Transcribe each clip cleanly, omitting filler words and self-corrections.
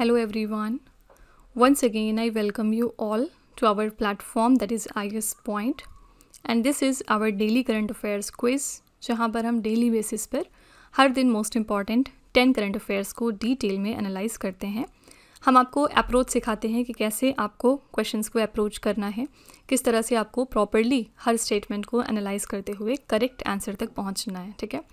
Hello everyone. Once again I welcome you all to our platform that is IS Point and this is our daily current affairs quiz जहाँ पर हम daily basis पर हर दिन most important 10 current affairs को detail में analyse करते हैं। हम आपको अप्रोच सिखाते हैं कि कैसे आपको क्वेश्चंस को अप्रोच करना है, किस तरह से आपको प्रॉपर्ली हर स्टेटमेंट को एनालाइज करते हुए करेक्ट आंसर तक पहुंचना है। ठीक है,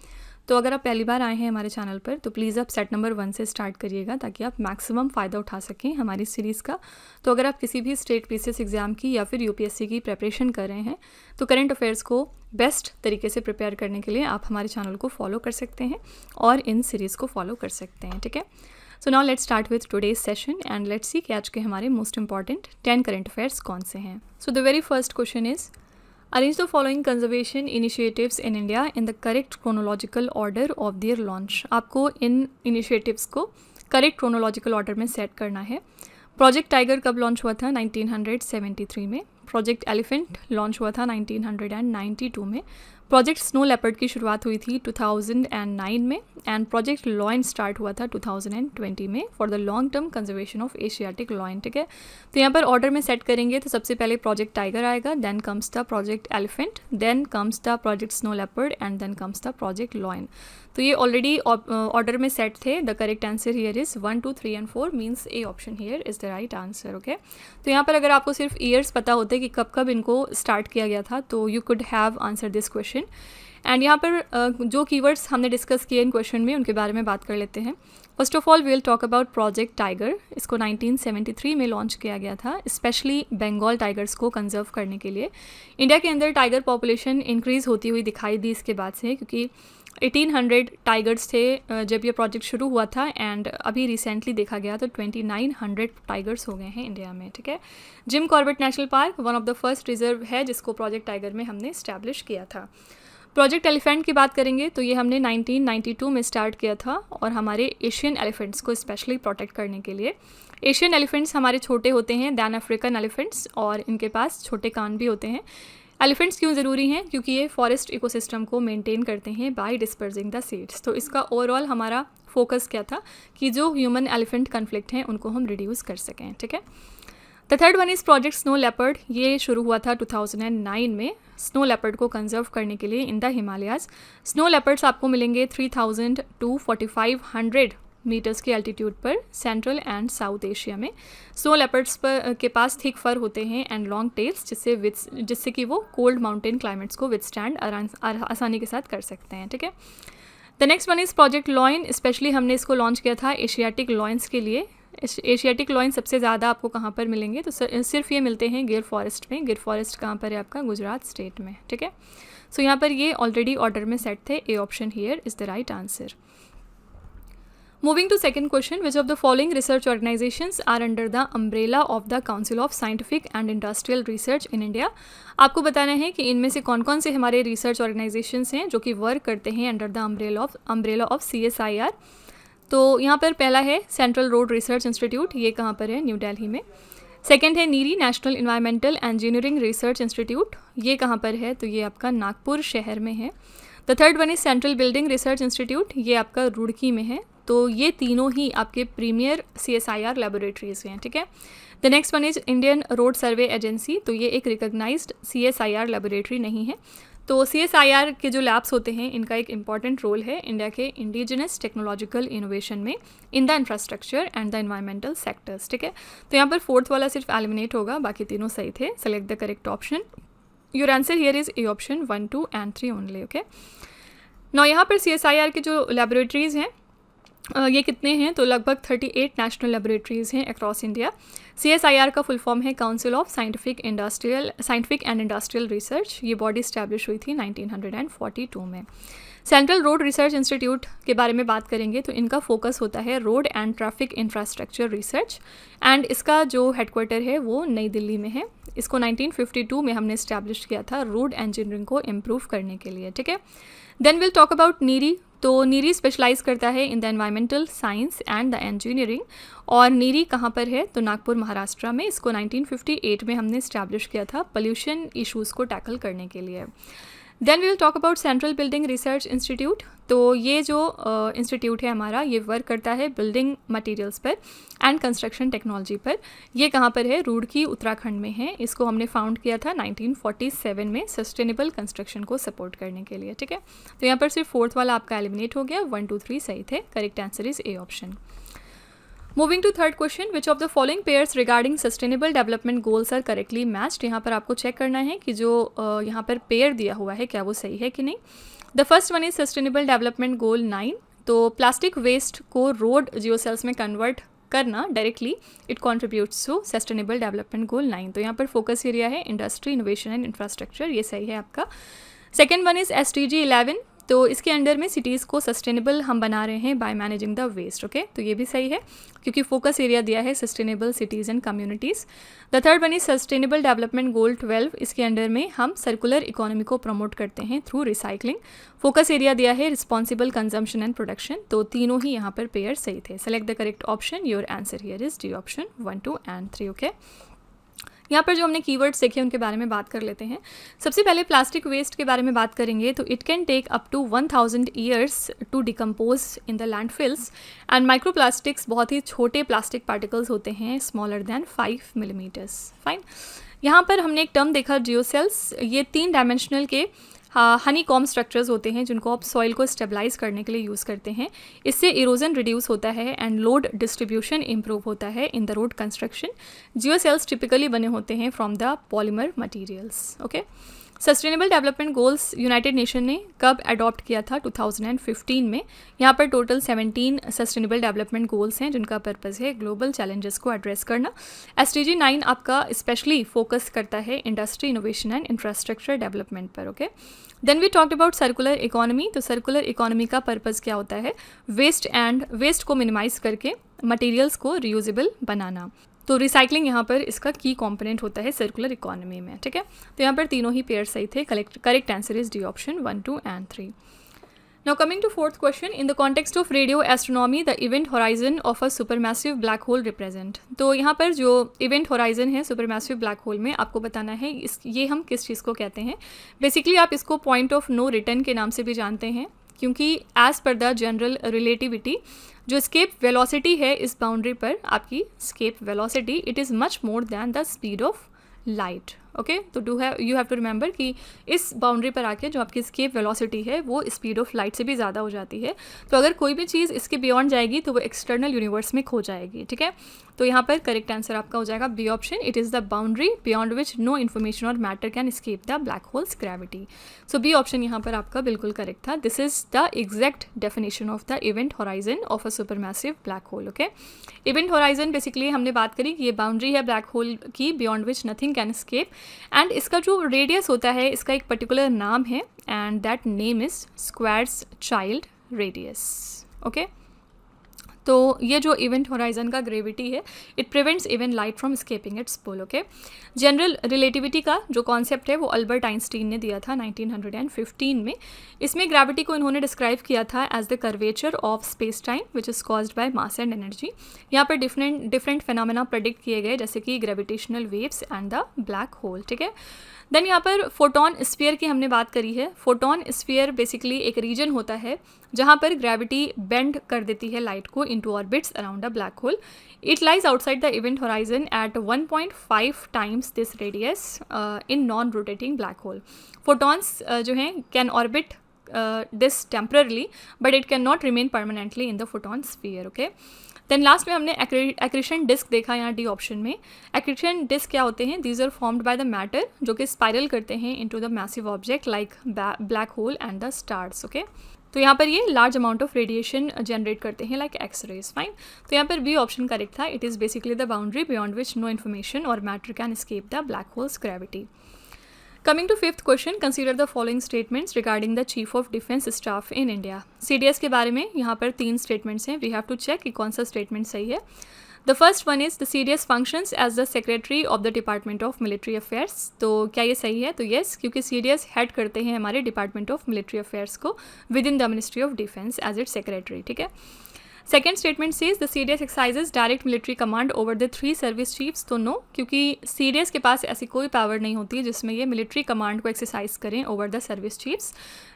तो अगर आप पहली बार आए हैं हमारे चैनल पर तो प्लीज़ आप सेट नंबर 1 से स्टार्ट करिएगा ताकि आप मैक्सिमम फ़ायदा उठा सकें हमारी सीरीज़ का। तो अगर आप किसी भी स्टेट पीसीएस एग्ज़ाम की या फिर यूपीएससी की प्रिपरेशन कर रहे हैं तो करंट अफेयर्स को बेस्ट तरीके से प्रिपेयर करने के लिए आप हमारे चैनल को फॉलो कर सकते हैं और इन सीरीज़ को फॉलो कर सकते हैं। ठीक है, so now let's start with today's session and let's see कि आज के हमारे मोस्ट इंपॉर्टेंट 10 करंट अफेयर्स कौन से हैं। So the very first question is Arrange the following conservation initiatives in India in the correct chronological order of their launch। आपको इन initiatives को correct chronological order में सेट करना है। प्रोजेक्ट टाइगर कब launch हुआ था? 1973 में। प्रोजेक्ट एलिफेंट लॉन्च हुआ था 1992 में। प्रोजेक्ट स्नो लेपर्ड की शुरुआत हुई थी 2009 में एंड प्रोजेक्ट लॉयन स्टार्ट हुआ था 2020 में for the long term conservation of Asiatic lion. ठीक है, तो यहाँ पर ऑर्डर में सेट करेंगे तो सबसे पहले प्रोजेक्ट टाइगर आएगा, then comes the project elephant, then comes the project snow leopard and then comes the project lion. तो ये ऑलरेडी ऑर्डर में सेट थे। The correct answer here is 1, 2, 3 and 4 means a option here is the right answer. Okay, तो यहाँ पर अगर आपको सिर्फ ईयर्स पता होते कि कब कब इनको स्टार्ट किया गया था तो you could have answer this question. And यहाँ पर जो कीवर्ड्स हमने डिस्कस किए इन क्वेश्चन में उनके बारे में बात कर लेते हैं। First of all we will talk about project tiger. इसको 1973 में लॉन्च किया गया था स्पेशली बंगाल टाइगर्स को कंजर्व करने के लिए। इंडिया के अंदर टाइगर पॉपुलेशन इंक्रीज़ होती हुई दिखाई दी इसके बाद से, क्योंकि 1800 टाइगर्स थे जब ये प्रोजेक्ट शुरू हुआ था एंड अभी रिसेंटली देखा गया तो 2900 टाइगर्स हो गए हैं इंडिया में। ठीक है, Jim Corbett national park one of the first reserve है जिसको प्रोजेक्ट टाइगर में हमने इस्टेब्लिश किया था। प्रोजेक्ट एलिफेंट की बात करेंगे तो ये हमने 1992 में स्टार्ट किया था और हमारे एशियन एलिफेंट्स को स्पेशली प्रोटेक्ट करने के लिए। एशियन एलिफेंट्स हमारे छोटे होते हैं दैन अफ्रीकन एलिफेंट्स और इनके पास छोटे कान भी होते हैं। एलिफेंट्स क्यों ज़रूरी हैं? क्योंकि ये फॉरेस्ट इकोसिस्टम को मेंटेन करते हैं बाय डिस्पर्सिंग द सीड्स। तो इसका ओवरऑल हमारा फोकस क्या था कि जो ह्यूमन एलिफेंट कन्फ्लिक्ट हैं उनको हम रिड्यूस कर सकें। ठीक है, the third one is project snow leopard. ये शुरू हुआ था 2009 में स्नो लेपर्ड को कंजर्व करने के लिए in the Himalayas. Snow leopards आपको मिलेंगे 3000 to 4500 मीटर्स की एल्टीट्यूड पर सेंट्रल एंड साउथ एशिया में। स्नो लेपर्ड्स पर के पास थिक फर होते हैं एंड लॉन्ग टेल्स जिससे कि वो कोल्ड माउंटेन क्लाइमेट्स को विथस्टैंड आसानी के साथ कर सकते हैं। ठीक है, the next one is project lion. Specially हमने इसको लॉन्च किया था एशियाटिक लॉयंस के लिए। एशियाटिक लॉयन सबसे ज़्यादा आपको कहाँ पर मिलेंगे तो सिर्फ ये मिलते हैं गिर फॉरेस्ट में। गिर फॉरेस्ट कहाँ पर है आपका? गुजरात स्टेट में। ठीक है, सो यहाँ पर ये ऑलरेडी ऑर्डर में सेट थे। ए option here is the right answer. Moving to second question, which of the following research organizations are under the umbrella of the Council of Scientific and Industrial Research in India? आपको बताना है कि इनमें से कौन कौन से हमारे रिसर्च ऑर्गेनाइजेशंस हैं जो कि वर्क करते हैं under the umbrella of CSIR। तो यहाँ पर पहला है सेंट्रल रोड रिसर्च इंस्टीट्यूट, ये कहाँ पर है? न्यू दिल्ली में। सेकेंड है NEERI national environmental engineering research institute, ये कहाँ पर है? तो ये आपका नागपुर शहर में है। The third one is central building research institute, ये आपका रुड़की में है। तो ये तीनों ही आपके प्रीमियर CSIR लेबोरेटरीज हैं। ठीक है, the next one is Indian road survey agency, तो ये एक रिकॉग्नाइज्ड CSIR लेबोरेटरी नहीं है। तो CSIR के जो लैब्स होते हैं इनका एक इम्पॉर्टेंट रोल है इंडिया के इंडिजिनस टेक्नोलॉजिकल इनोवेशन में in the infrastructure and the environmental sectors. ठीक है, तो यहाँ पर फोर्थ वाला सिर्फ एलिमिनेट होगा, बाकी तीनों सही थे। Select the correct option. Your answer here is a option 1, 2 and 3 only. Okay, now यहाँ पर CSIR के जो लेबोरेटरीज़ हैं ये कितने हैं? तो लगभग 38 नेशनल लेबोरेटरीज़ हैं अक्रॉस इंडिया। CSIR का फुल फॉर्म है council of scientific and industrial research. ये बॉडी इस्टेब्लिश हुई थी 1942 में। सेंट्रल रोड रिसर्च इंस्टीट्यूट के बारे में बात करेंगे तो इनका फोकस होता है road and traffic infrastructure research and इसका जो हेडक्वार्टर है वो नई दिल्ली में है। इसको 1952 में हमने इस्टेब्लिश किया था रोड इंजीनियरिंग को इम्प्रूव करने के लिए। ठीक है, then will talk about NEERI. तो नीरी स्पेशलाइज करता है in the environmental science and the engineering और नीरी कहाँ पर है? तो नागपुर महाराष्ट्र में। इसको 1958 में हमने इस्टेब्लिश किया था पोल्यूशन इश्यूज़ को टैकल करने के लिए। Then we will talk about central building research institute. तो ये जो इंस्टीट्यूट है हमारा, ये वर्क करता है बिल्डिंग मटेरियल्स पर एंड कंस्ट्रक्शन टेक्नोलॉजी पर। ये कहाँ पर है? रुड़की, उत्तराखंड में है। इसको हमने फाउंड किया था 1947 में सस्टेनेबल कंस्ट्रक्शन को सपोर्ट करने के लिए, ठीक है। तो यहाँ पर सिर्फ फोर्थ वाला आपका एलिमिनेट हो गया, 1 2 3 सही थे। Correct answer is a option. Moving to third question, which of the following pairs regarding sustainable development goals are correctly matched. यहाँ पर आपको चेक करना है कि जो यहाँ पर पेयर दिया हुआ है क्या वो सही है कि नहीं। The first one is sustainable development goal 9। तो प्लास्टिक वेस्ट को रोड जियोसेल्स में कन्वर्ट करना directly it contributes to sustainable development goal 9। तो यहाँ पर फोकस एरिया है इंडस्ट्री, इनोवेशन एंड इंफ्रास्ट्रक्चर, ये सही है आपका। Second one is SDG 11। तो इसके अंडर में सिटीज़ को सस्टेनेबल हम बना रहे हैं by managing the waste, okay. तो ये भी सही है क्योंकि फोकस एरिया दिया है sustainable cities and communities. The third one is sustainable development गोल 12। इसके अंडर में हम सर्कुलर इकोनॉमी को प्रमोट करते हैं थ्रू रिसाइकलिंग। फोकस एरिया दिया है रिस्पॉन्सिबल कंजम्पशन एंड प्रोडक्शन। तो तीनों ही यहाँ पर पेयर सही थे। Select the correct option, your answer here is D option 1 2 and 3, okay. यहाँ पर जो हमने कीवर्ड्स देखे उनके बारे में बात कर लेते हैं। सबसे पहले प्लास्टिक वेस्ट के बारे में बात करेंगे तो it can take up to 1000 years to decompose in the landfills and microplastics बहुत ही छोटे प्लास्टिक पार्टिकल्स होते हैं, स्मॉलर दैन 5 मिलीमीटर्स। फाइन। यहाँ पर हमने एक टर्म देखा जियोसेल्स। ये 3 डायमेंशनल के हनी कॉम स्ट्रक्चर्स होते हैं जिनको आप सॉइल को स्टेबलाइज करने के लिए यूज़ करते हैं। इससे इरोजन रिड्यूस होता है एंड लोड डिस्ट्रीब्यूशन इंप्रूव होता है in the road construction. Geocells typically बने होते हैं from the polymer materials, okay. Sustainable development goals United Nation ने कब अडॉप्ट किया था? 2015 में। यहाँ पर टोटल 17 सस्टेनेबल डेवलपमेंट गोल्स हैं जिनका पर्पज़ है ग्लोबल चैलेंजेस को एड्रेस करना। SDG 9 आपका स्पेशली फोकस करता है industry, innovation and infrastructure development पर, okay. Then we talked about circular economy. तो सर्कुलर इकोनॉमी का पर्पज़ क्या होता है? वेस्ट को मिनिमाइज करके मटेरियल्स को रीयूजेबल बनाना। तो रिसाइकलिंग यहाँ पर इसका की कंपोनेंट होता है सर्कुलर इकोनॉमी में, ठीक है। तो यहाँ पर तीनों ही पेयर सही थे। Correct answer is D option 1 2 and 3। Now coming to fourth question, in the context of radio astronomy the event horizon of a supermassive black hole represent. तो यहाँ पर जो इवेंट होराइजन है सुपरमैसिव ब्लैक होल में, आपको बताना है ये हम किस चीज़ को कहते हैं। बेसिकली आप इसको पॉइंट ऑफ नो रिटर्न के नाम से भी जानते हैं क्योंकि as per the general relativity जो स्केप वेलोसिटी है इस बाउंड्री पर, आपकी escape velocity it is much more than the speed of light, okay. तो यू हैव टू रिमेंबर कि इस बाउंड्री पर आके जो आपकी स्केप वेलोसिटी है वो स्पीड ऑफ लाइट से भी ज़्यादा हो जाती है। तो अगर कोई भी चीज़ इसके बियॉन्ड जाएगी तो वो एक्सटर्नल यूनिवर्स में खो जाएगी, ठीक है। तो यहाँ पर करेक्ट आंसर आपका हो जाएगा b option, it is the boundary beyond which no information और matter can escape the black holes gravity. So b option यहाँ पर आपका बिल्कुल करेक्ट था। This is the exact definition of the event horizon of a supermassive black hole, okay. Event horizon basically हमने बात करी कि ये बाउंड्री है ब्लैक होल की beyond which nothing can escape and इसका जो रेडियस होता है इसका एक पर्टिकुलर नाम है and that name is Schwarzschild radius, okay. तो ये जो इवेंट होराइजन का ग्रेविटी है it prevents even light from escaping its pull, okay. General relativity का जो कॉन्सेप्ट है वो अल्बर्ट आइंस्टीन ने दिया था 1915 में। इसमें ग्रेविटी को इन्होंने डिस्क्राइब किया था as the curvature of space time which is caused by mass and energy. यहाँ पर डिफरेंट फेनोमेना प्रेडिक्ट किए गए जैसे कि gravitational waves and the black hole, ठीक है। देन यहाँ पर फोटोन स्फीयर की हमने बात करी है। फोटोन स्फीयर बेसिकली एक रीजन होता है जहाँ पर ग्रेविटी बेंड कर देती है लाइट को into orbits around a black hole. It lies outside the event horizon at 1.5 times this radius in non rotating black hole. Photons जो हैं can orbit this temporarily but it can not remain permanently in the photon sphere, okay. Then last में हमने accretion disc देखा यहाँ D option में। Accretion disc क्या होते हैं? These are formed by the matter जो कि स्पाइरल करते हैं into the massive object like black hole and the stars, okay. तो यहाँ पर ये large amount of radiation generate करते हैं लाइक एक्सरेज, फाइन। तो यहाँ पर बी ऑप्शन करेक्ट था। It is basically the boundary beyond which no information और matter can escape the black holes gravity. Coming to fifth question, consider the following statements regarding the Chief of Defence Staff in India. CDS के बारे में यहाँ पर 3 statements हैं. We have to check कि कौन सा statement सही है. The first one is the CDS functions as the Secretary of the Department of Military Affairs. तो क्या ये सही है? तो yes, क्योंकि CDS head करते हैं हमारे Department of Military Affairs को within the Ministry of Defence as its Secretary, ठीक है. Second statement says the CDS exercises direct military command over the 3 service chiefs, तो नो, क्योंकि CDS के पास ऐसी कोई पावर नहीं होती है जिसमें ये मिलिट्री कमांड को एक्सरसाइज करें ओवर द सर्विस चीफ्स,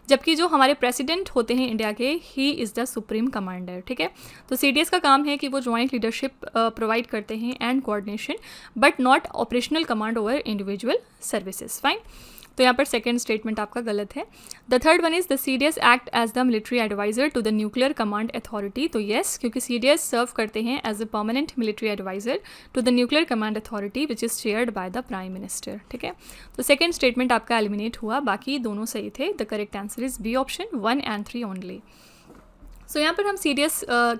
जबकि जो हमारे प्रेसिडेंट होते हैं इंडिया के, he is the supreme commander, ठीक है। तो CDS का काम है कि वो जॉइंट लीडरशिप प्रोवाइड करते हैं and coordination, but not operational command over individual services. Fine, तो यहाँ पर सेकेंड स्टेटमेंट आपका गलत है। The third one is the CDS act as the military adviser to the nuclear command authority, तो yes, क्योंकि CDS सर्व करते हैं as a permanent military adviser to the nuclear command authority which is chaired by the prime minister, ठीक है। तो second statement आपका eliminate हुआ, बाकी दोनों सही थे। The correct answer is B option 1 and 3 only. So यहाँ पर हम CDS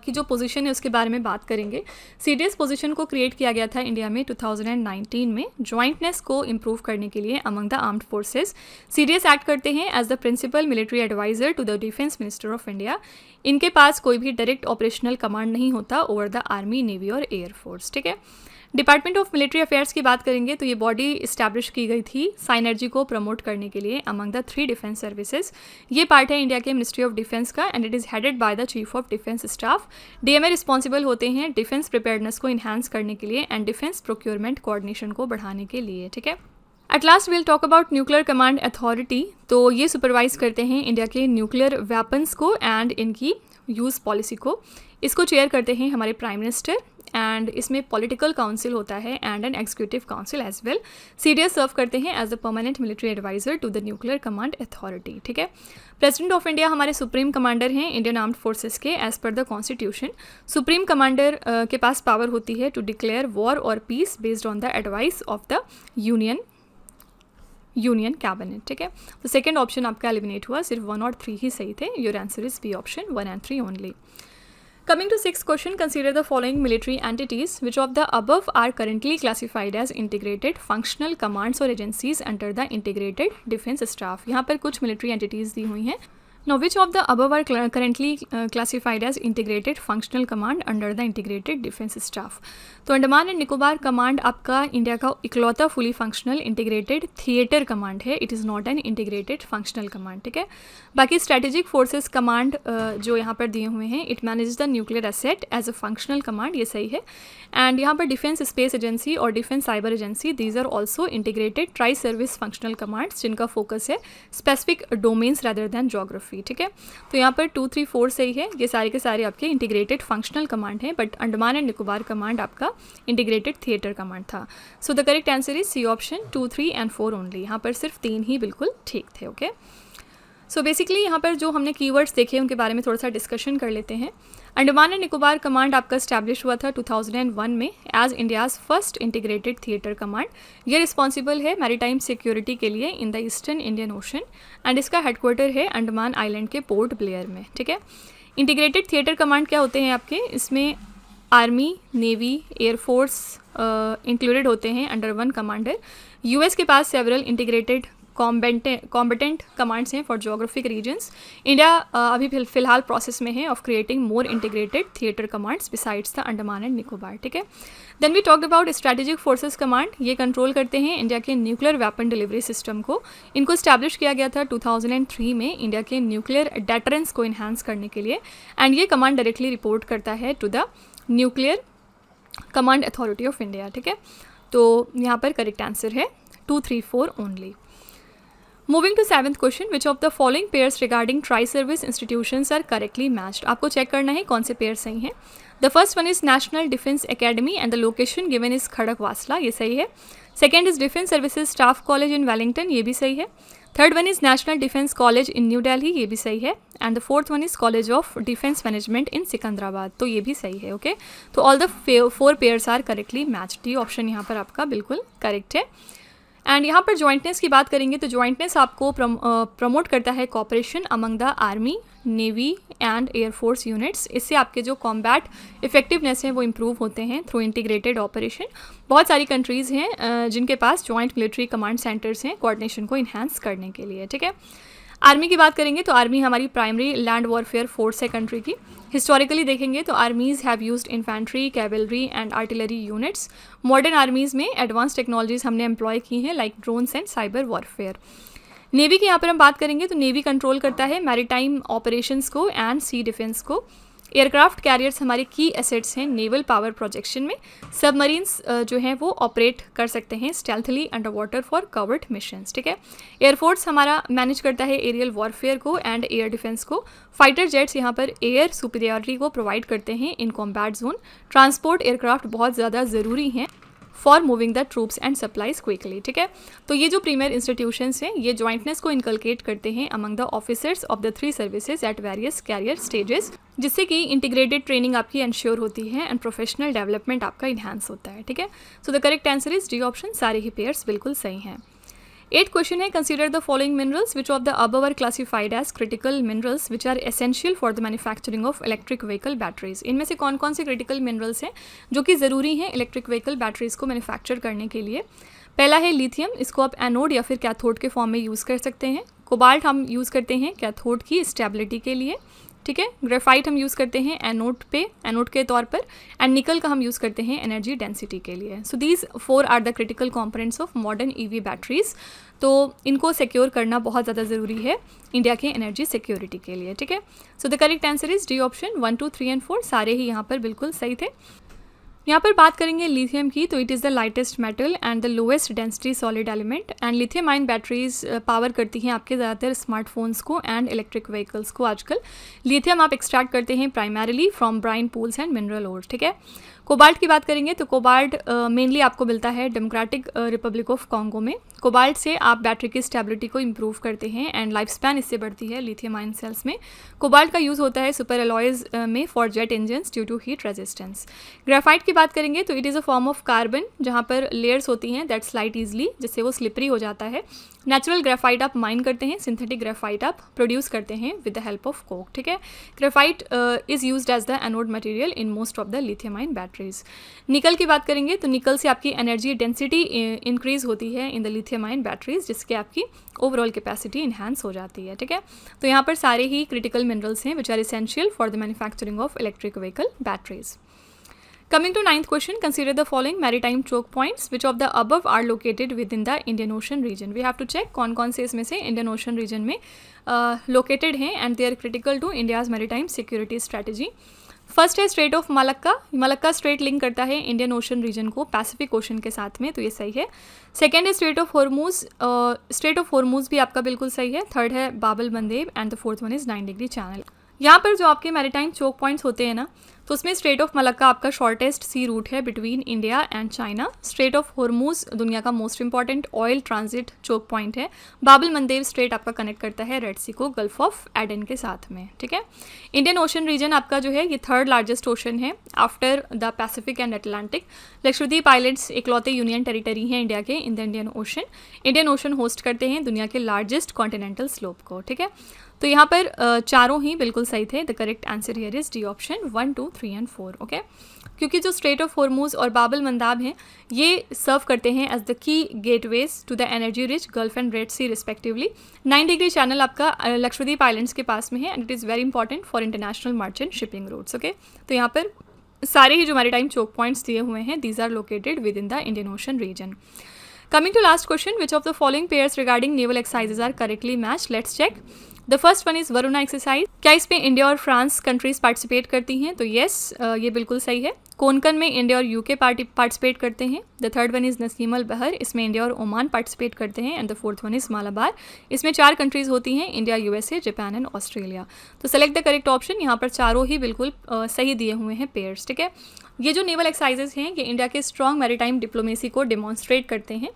की जो पोजीशन है उसके बारे में बात करेंगे। CDS पोजीशन को क्रिएट किया गया था इंडिया में 2019 में जॉइंटनेस को इम्प्रूव करने के लिए among the armed forces. CDS act करते हैं as the principal military adviser to the defence minister of India. इनके पास कोई भी डायरेक्ट ऑपरेशनल कमांड नहीं होता ओवर द आर्मी, नेवी और एयरफोर्स, ठीक है। डिपार्टमेंट ऑफ मिलिट्री अफेयर्स की बात करेंगे तो ये बॉडी इस्टेब्लिश की गई थी साइनर्जी को प्रमोट करने के लिए अमंग द 3 डिफेंस सर्विसेज। ये पार्ट है इंडिया के मिनिस्ट्री ऑफ डिफेंस का and it is headed by the chief of defence staff. DMA responsible होते हैं डिफेंस प्रिपेयर्डनेस को इन्हांस करने के लिए एंड डिफेंस प्रोक्योरमेंट कोऑर्डिनेशन को बढ़ाने के लिए, ठीक है। At last will talk about nuclear command authority, तो ये सुपरवाइज करते हैं इंडिया के न्यूक्लियर वेपन्स को एंड इनकी यूज़ पॉलिसी को। इसको चेयर करते हैं हमारे प्राइम मिनिस्टर एंड इसमें पॉलिटिकल काउंसिल होता है and an executive council as well. CDS serve करते हैं as the permanent military adviser to the nuclear command authority, ठीक है। प्रेसिडेंट ऑफ इंडिया हमारे सुप्रीम कमांडर हैं इंडियन आर्म्ड फोर्सेस के as per the constitution. Supreme commander के पास power होती है टू डिक्लेयर वॉर और peace based on the advice of the union cabinet, ठीक है। तो सेकेंड ऑप्शन आपका एलिमिनेट हुआ, सिर्फ 1 और 3 ही सही थे। Your answer is B option 1 and 3 only. Coming to sixth question, consider the following military entities. Which of the above are currently classified as integrated functional commands or agencies under the integrated defense staff? यहाँ पर कुछ military entities दी हुई हैं। Now, which of the above are currently classified as integrated functional command under the integrated defense staff? तो Andaman and Nicobar command आपका India का इकलौता fully functional integrated theatre command है। It is not an integrated functional command, ठीक है। बाकी strategic forces command जो यहाँ पर दिए हुए हैं, it manage the nuclear asset as a functional command, ये सही है। एंड यहाँ पर डिफेंस स्पेस एजेंसी और defence cyber agency, these are also integrated tri service functional commands जिनका फोकस है specific domains rather than geography, ठीक है। तो यहाँ पर 2, 3, 4 सही है, ये सारे के सारे आपके इंटीग्रेटेड फंक्शनल कमांड हैं, but Andaman and Nicobar command आपका इंटीग्रेटेड थिएटर कमांड था। So the correct answer is C option 2, 3 and 4 only. यहाँ पर सिर्फ 3 ही बिल्कुल ठीक थे, ओके। सो बेसिकली यहाँ पर जो हमने कीवर्ड्स देखे उनके बारे में थोड़ा सा डिस्कशन कर लेते हैं। अंडमान एंड निकोबार कमांड आपका स्टैब्लिश हुआ था 2001 में as India's first integrated theatre command. ये रिस्पॉन्सिबल है मैरीटाइम सिक्योरिटी के लिए in the eastern Indian ocean and इसका हेडक्वार्टर है अंडमान आइलैंड के पोर्ट ब्लेयर में, ठीक है। इंटीग्रेटेड थिएटर कमांड क्या होते हैं आपके, इसमें आर्मी, नेवी, एयरफोर्स इंक्लूडेड होते हैं अंडर वन कमांडर। US के पास सेवरल इंटीग्रेटेड कॉम्बटेंट कमांड्स हैं फॉर जोग्राफिक रीजन्स। इंडिया अभी फिलहाल प्रोसेस में है of creating more integrated theatre commands besides the Andaman and Nicobar, ठीक है। Then we talked about strategic forces command, ये कंट्रोल करते हैं इंडिया के न्यूक्लियर वेपन डिलीवरी सिस्टम को। इनको स्टैब्लिश किया गया था 2003 में इंडिया के न्यूक्लियर डेटरेंस को इन्हांस करने के लिए एंड ये कमांड डायरेक्टली रिपोर्ट करता है to the nuclear command authority of India, ठीक है। तो यहाँ पर करेक्ट आंसर है 2, 3, 4 only. Moving to 7th question, which of the following pairs regarding tri service institutions are correctly matched? आपको चेक करना है कौन से पेयर सही हैं। The first one is national defence academy and the location given is Khadakwasla, ये सही है। Second is defence services staff college in Wellington, ये भी सही है। Third one is national defence college in New Delhi, ये भी सही है। And the fourth one is college of defence management in Secunderabad, तो ये भी सही है, ओके। तो all the 4 pairs are correctly matched, ये ऑप्शन यहाँ पर आपका बिल्कुल करेक्ट है। एंड यहाँ पर जॉइंटनेस की बात करेंगे तो जॉइंटनेस आपको प्रमोट करता है cooperation among the army, navy and air force units. इससे आपके जो कॉम्बैट इफेक्टिवनेस है वो इम्प्रूव होते हैं थ्रू इंटीग्रेटेड ऑपरेशन। बहुत सारी कंट्रीज़ हैं जिनके पास जॉइंट मिलिट्री कमांड सेंटर्स हैं कोऑर्डिनेशन को इन्हांस करने के लिए, ठीक है। आर्मी की बात करेंगे तो आर्मी हमारी प्राइमरी लैंड वॉरफेयर फोर्स है कंट्री की। हिस्टोरिकली देखेंगे तो armies have used infantry, cavalry and artillery units. Modern armies में एडवांस टेक्नोलॉजीज़ हमने एम्प्लॉय की हैं like drones and cyber warfare. Navy की यहाँ पर हम बात करेंगे तो नेवी कंट्रोल करता है मैरीटाइम ऑपरेशंस को एंड सी डिफेंस को। एयरक्राफ्ट कैरियर्स हमारे की एसेट्स हैं नेवल पावर प्रोजेक्शन में। सबमरीन्स जो हैं वो ऑपरेट कर सकते हैं stealthily under water for covered missions, ठीक है। एयरफोर्स हमारा मैनेज करता है एरियल वॉरफेयर को एंड एयर डिफेंस को। फाइटर जेट्स यहाँ पर एयर सुपीरियरिटी को प्रोवाइड करते हैं in combat zone. Transport aircraft बहुत ज़्यादा ज़रूरी हैं for moving the troops and supplies quickly, ठीक है। तो ये जो प्रीमियर इंस्टीट्यूशंस हैं ये जॉइंटनेस को इनकलकेट करते हैं among the officers of the 3 services at various career stages, जिससे कि इंटीग्रेटेड ट्रेनिंग आपकी इंश्योर होती है एंड प्रोफेशनल डेवलपमेंट आपका इन्हांस होता है, ठीक है। So the correct answer is D option, सारे ही पेयर्स बिल्कुल सही हैं। 8th क्वेश्चन है, consider the following minerals which of the above are classified as critical minerals which are essential for the manufacturing of electric vehicle batteries. इनमें से कौन कौन से क्रिटिकल मिनरल्स हैं जो कि ज़रूरी हैं इलेक्ट्रिक व्हीकल बैटरीज को मैन्युफैक्चर करने के लिए। पहला है लिथियम, इसको आप एनोड या फिर कैथोड के फॉर्म में यूज़ कर सकते हैं। कोबाल्ट हम यूज़ करते हैं कैथोड की स्टेबिलिटी के लिए, ठीक है। ग्रेफाइट हम यूज़ करते हैं एनोड के तौर पर, एंड निकल का हम यूज़ करते हैं एनर्जी डेंसिटी के लिए। So these 4 are the critical components of modern EV batteries. तो इनको सिक्योर करना बहुत ज़्यादा ज़रूरी है इंडिया के एनर्जी सिक्योरिटी के लिए, ठीक है। So the correct answer is D option, 1, 2, 3 and 4 सारे ही यहाँ पर बिल्कुल सही थे। यहाँ पर बात करेंगे लिथियम की, तो it is the lightest metal and the lowest density solid element, and lithium ion batteries power करती हैं आपके ज़्यादातर स्मार्टफोन्स को एंड इलेक्ट्रिक व्हीकल्स को। आजकल लिथियम आप एक्सट्रैक्ट करते हैं primarily from brine pools and mineral ore, ठीक है। कोबाल्ट की बात करेंगे तो कोबाल्ट मेनली आपको मिलता है डेमोक्रेटिक रिपब्लिक ऑफ कॉन्गो में। कोबाल्ट से आप बैटरी की स्टेबिलिटी को इम्प्रूव करते हैं एंड लाइफ स्पैन इससे बढ़ती है लिथियम आयन सेल्स में। कोबाल्ट का यूज़ होता है सुपर एलॉयज में for jet engines due to heat resistance. Graphite की बात करेंगे तो it is a form of carbon जहाँ पर लेयर्स होती हैं दैट स्लाइड ईजिली, जिससे वो स्लिपरी हो जाता है। नेचुरल ग्रेफाइट आप माइन करते हैं, सिंथेटिक ग्रेफाइट आप प्रोड्यूस करते हैं with the help of coke, ठीक है। Graphite is used as the anode material in most of the lithium ion batteries. Nickel की बात करेंगे तो निकल से आपकी एनर्जी डेंसिटी इंक्रीज होती है in the lithium ion batteries, जिसके आपकी ओवरऑल कैपेसिटी इन्हांस हो जाती है, ठीक है। तो यहाँ पर सारे ही क्रिटिकल मिनरल्स हैं which are essential for the manufacturing of electric vehicle batteries. Coming to 9th question, consider the following maritime choke points. Which of the above are located within the Indian Ocean region? We have to check कौन से इसमें से Indian Ocean region में located हैं and they are critical to India's maritime security strategy. First है strait of Malacca. Malacca strait link करता है Indian ocean region को पैसिफिक ओशन के साथ में, तो ये सही है। सेकेंड है strait of Hormuz. Strait of Hormuz भी आपका बिल्कुल सही है। थर्ड है Bab el Mandeb and the fourth one is 9 degree channel. यहाँ पर जो आपके मैरीटाइम चोक पॉइंट्स होते हैं ना, तो उसमें स्ट्रेट ऑफ मलक्का आपका शॉर्टेस्ट सी रूट है between India and China. Strait of Hormuz दुनिया का most important oil transit choke point है। बाबल मंदेब स्ट्रेट आपका कनेक्ट करता है रेड सी को गल्फ ऑफ एडन के साथ में, ठीक है। इंडियन ओशन रीजन आपका जो है ये थर्ड लार्जेस्ट ओशन है after the Pacific and Atlantic. Lakshadweep islands इकलौते यूनियन टेरिटरी हैं इंडिया के इन the Indian ocean. Indian ocean host करते हैं दुनिया के लार्जेस्ट कॉन्टिनेंटल स्लोप को, ठीक है। तो यहाँ पर चारों ही बिल्कुल सही थे। The correct answer here is D option 1, 2, 3 and 4, okay. क्योंकि जो स्ट्रेट ऑफ हॉर्मूज और बाबल मंदाब हैं ये सर्व करते हैं as the key gateways to the energy rich Gulf and Red Sea respectively. 9 degree channel आपका लक्षद्वीप आइलैंड्स के पास में है and it is very important for international merchant shipping routes, okay. तो यहाँ पर सारे ही जो मैरीटाइम चोक पॉइंट्स दिए हुए हैं these are located within the Indian ocean region. Coming to last question, which of the following pairs regarding naval exercises are correctly matched? Let's check. The first one is Varuna exercise. क्या इसमें India और France countries participate करती हैं? तो yes, ये बिल्कुल सही है। कोनकन में इंडिया और यूके पार्टिसिपेट करते हैं। The third one is Naseem Al Bahr, इसमें इंडिया और ओमान पार्टिसिपेट करते हैं। And the fourth one is Malabar, इसमें 4 कंट्रीज़ होती हैं, India, USA, Japan and Australia. तो सेलेक्ट द करेक्ट ऑप्शन। यहाँ पर चारों ही बिल्कुल सही दिए हुए हैं पेयर्स, ठीक है। ये जो नेवल एक्सरसाइजेज हैं ये इंडिया के स्ट्रॉन्ग मैरीटाइम डिप्लोमेसी को डेमॉन्स्ट्रेट करते हैं,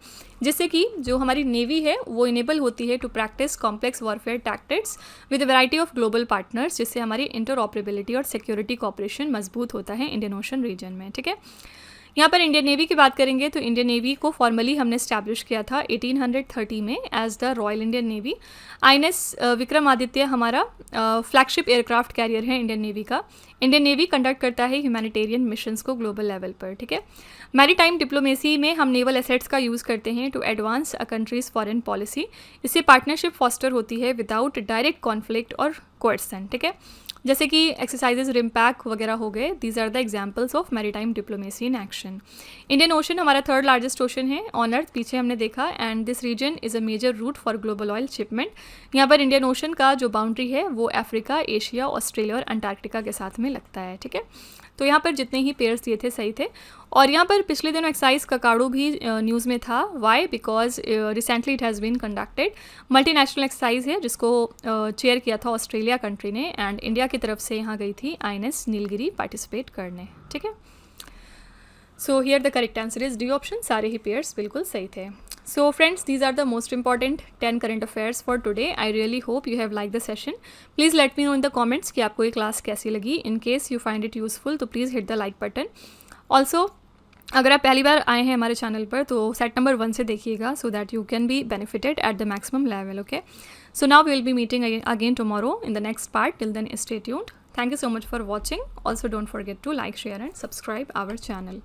जिससे कि जो हमारी नेवी है वो इनेबल होती है to practice complex warfare tactics with a variety of global partners, जिससे हमारी इंटरऑपरेबिलिटी और सिक्योरिटी कोऑपरेशन मजबूत होता है इंडियन ओशन रीजन में, ठीक है। यहाँ पर इंडियन नेवी की बात करेंगे तो इंडियन नेवी को फॉर्मली हमने स्टैब्लिश किया था 1830 में as the Royal Indian Navy. INS Vikramaditya हमारा फ्लैगशिप एयरक्राफ्ट कैरियर है इंडियन नेवी का। इंडियन नेवी कंडक्ट करता है ह्यूमैनिटेरियन मिशंस को ग्लोबल लेवल पर, ठीक है। मैरीटाइम डिप्लोमेसी में हम नेवल एसेट्स का यूज़ करते हैं to advance a country's foreign policy. इससे पार्टनरशिप फॉस्टर होती है विदाउट डायरेक्ट कॉन्फ्लिक्ट और कोएर्सन, ठीक है। जैसे कि एक्सरसाइजेज रिम्पैक वगैरह हो गए, these are the examples of maritime diplomacy in action. Indian Ocean हमारा थर्ड लार्जेस्ट ओशन है ऑन अर्थ, पीछे हमने देखा, and this region is a major route for global oil shipment. यहाँ पर इंडियन ओशन का जो बाउंड्री है वो अफ्रीका, एशिया, ऑस्ट्रेलिया और अंटार्कटिका के साथ में लगता है, ठीक है। तो यहाँ पर जितने ही पेयर्स दिए थे सही थे। और यहाँ पर पिछले दिनों एक्साइज ककाड़ू भी न्यूज़ में था। Why? Because recently it has been conducted. Multinational exercise है जिसको चेयर किया था ऑस्ट्रेलिया कंट्री ने, एंड इंडिया की तरफ से यहाँ गई थी INS नीलगिरी पार्टिसिपेट करने, ठीक है। So here the correct answer is D option, सारे ही पेयर्स बिल्कुल सही थे। So friends, these are the most important 10 current affairs for today. I really hope you have like the session. Please let me know in the comments कि आपको ये class कैसी लगी। In case you find it useful तो please hit the like button. Also अगर आप पहली बार आए हैं हमारे चैनल पर तो सेट नंबर 1 से देखिएगा, so that you can be benefited at the maximum level, okay. So now we will be meeting again tomorrow in the next part. Till then, stay tuned. Thank you so much for watching. Also, don't forget to like, share and subscribe our channel.